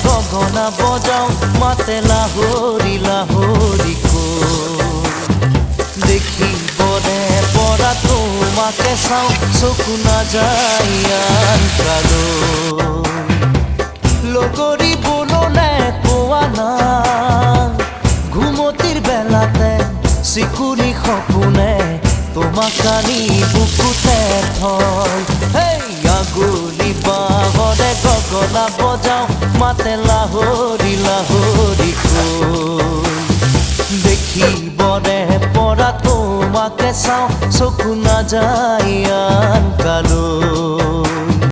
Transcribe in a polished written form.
গগনা বজাও মাতে লাহরি লাহরি দেখিবলে পরা তোমাকে চাও চকু নাযায় আন কালো লগৰী বলনে কোৱা না ঘুমতিৰ বেলাতে চিকুনি সপোনে তোমাক আনি বুকুতে থয় আগুলি বাহৰে গগনা বজাও মাতে লাহৰি লাহৰি দেখিবলে পৰা তোমাকে চাও চকু নাযায় আন কালো।